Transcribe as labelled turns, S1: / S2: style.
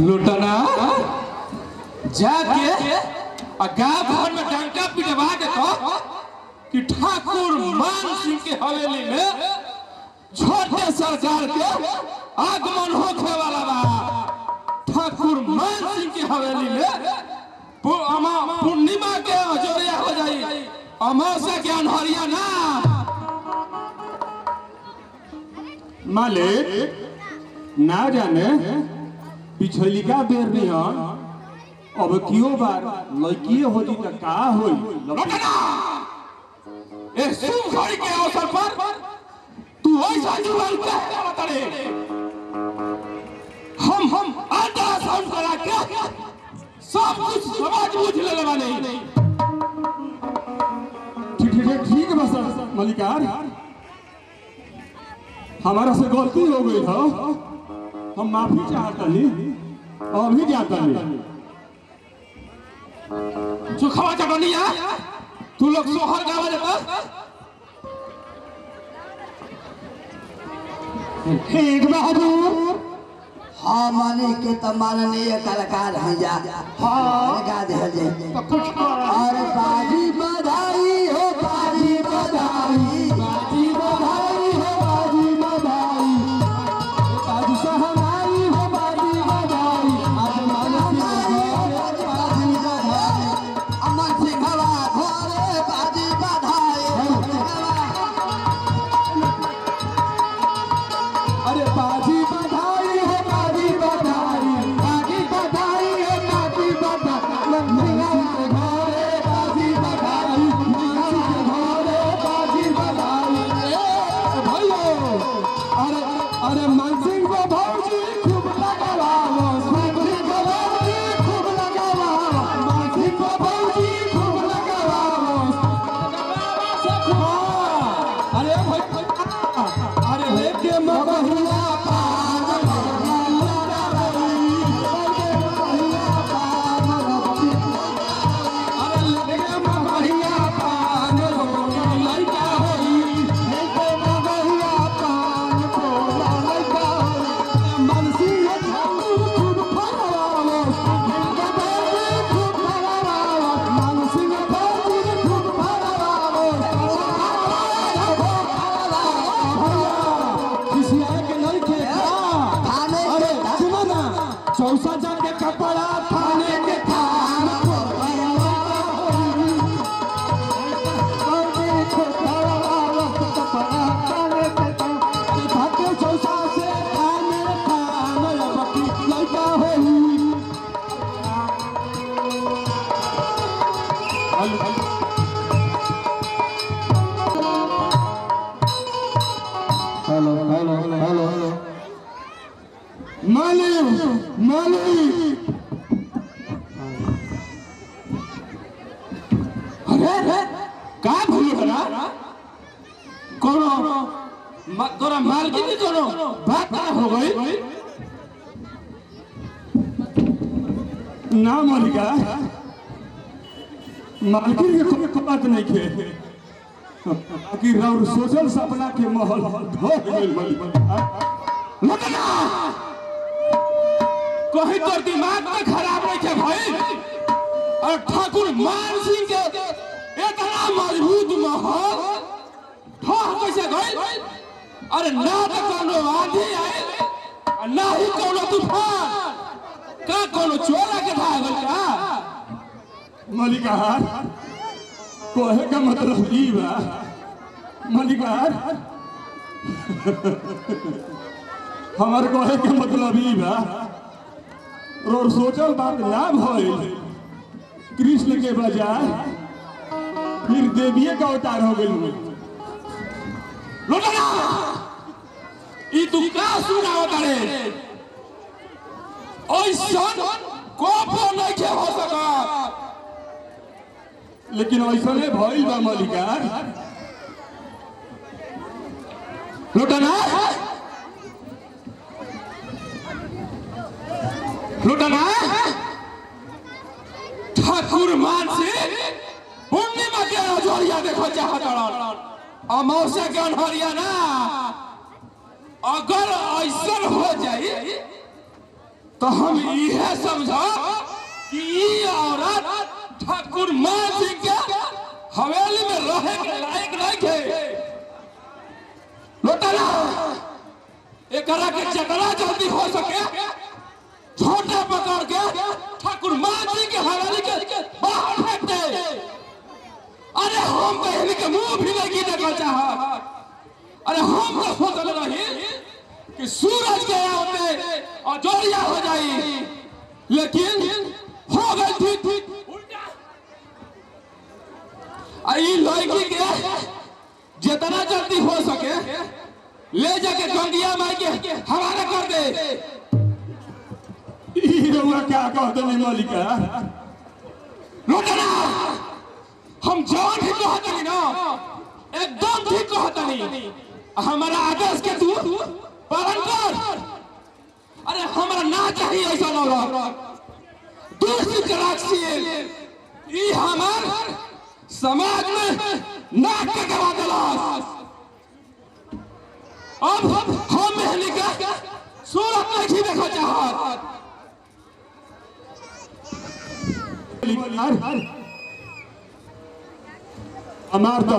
S1: लुटना जाके गाँव भर में डंका पिटवा देता कि ठाकुर मान सिंह के हवेली में छोटे सरकार के आगमन होने वाला बा। ठाकुर मान सिंह की हवेली में पूर्णिमा के अजोरिया हो जाई, अमावस्या के अनहरिया ना।
S2: मालिक ना जाने पिछली का बेर नहीं अब क्यों बार लड़की हो जी तो का होई।
S1: ए शुभ घड़ी के अवसर पर तू ऐसा जुबान क्या बता रहे? हम अल्ट्रासाउंड करा के सब कुछ समाज बुझ ले वाले नहीं।
S2: ठीक बस मलिकार हमारा से गलती हो गई हो, हम माफी चाहता नहीं अभी जाता नहीं।
S1: जो खवा चटनिया तू लोग सोहर गावा जाता
S3: एक बहादुर हाँ माने के तो माननीय कलाकार हैं जा हाँ गा दे जाए और बाजी बधाई हो बाजी बधाई बाजी बधाई हो बाजी बधाई बाजी सहनाई हो बाजी बधाई आज माननीय बाजी बधाई अमर सिंह हवा घोरे बाजी बधाई अरे बाजी बधाई हो बाजी बधाई बाजी बधाई हो बाजी बधाई मंगला के घोरे बाजी बधाई मंगला के घोरे बाजी बधाई ए भाइयों अरे मनसिंह को भौजी खूब लगावा मनसिंह को भौजी खूब लगावा मनसिंह को भौजी खूब लगावा अरे भाई अरे हे के मगहुआ चौसा जाके कपड़ा थाने के थान चौसा से थाने थान लड़का हेलो हेलो हेलो हेलो मालिक मालिक
S1: अरे का भूल रहा कोनो तोरा मालकिन की कोनो बात ना हो गई
S2: ना मलिका मालकिन के कोई बात नहीं खे कि रौर सोचल सपना के महल ढह गइल मलिका।
S1: लुटना कहीं तो दिमाग में खराब नहीं है भाई। और ठाकुर मान सिंह के इतना मजबूत महल ढह कैसे गई? अरे ना तो कोनो आंधी आए ना ही कोनो तूफान का कोनो चोरा के ढह गई का?
S2: मलिकार कोहे का मतलब ई बा मलिकार हमार कोहे का मतलब ई बा और सोचल बात ना भइल कृष्ण के बजाय फिर देवीए का अवतार हो गइल।
S1: लुटना ई तू का सुनावत रे? ओइसन कोपो नहीं के हो सका।
S2: लेकिन ऐसा नहीं भइल बा मलिकार।
S1: लुटना लुटना ठाकुर मान सिंह पूर्णिमा के अजोरिया देखो चाहत अमावस्या के अनहरिया ना। अगर ऐसा हो जाए तो हम यह समझा कि ये औरत ठाकुर मान सिंह के हवेली में रहे के लायक नहीं है। लोटला एकरा के जगड़ा जल्दी हो सके छोटा पकड़ के ठाकुर मान सिंह के हवेली के बाहर फेंक दे। अरे हम कहने के मुंह भी नहीं देखना चाहा। अरे हम तो सोच रहे कि सूरज के होते और जोरिया हो जाई, लेकिन हो गई ठीक उल्टा। आई लड़की के जितना जल्दी हो सके ले जाके गंगिया माई के हवाला कर दे।
S2: क्या कहते नहीं मालिका?
S1: लुटना हम जान ही कहते नहीं ना, एकदम ठीक कहते नहीं। हमारा आदेश के तू पालन कर। अरे हमारा ना चाहिए ऐसा औरत। दूसरी चराक्षी ये हमार समाज में नाक के गवा दिलास। अब हम मेहली का सूरत नहीं देखा चाहत।
S2: हमार तो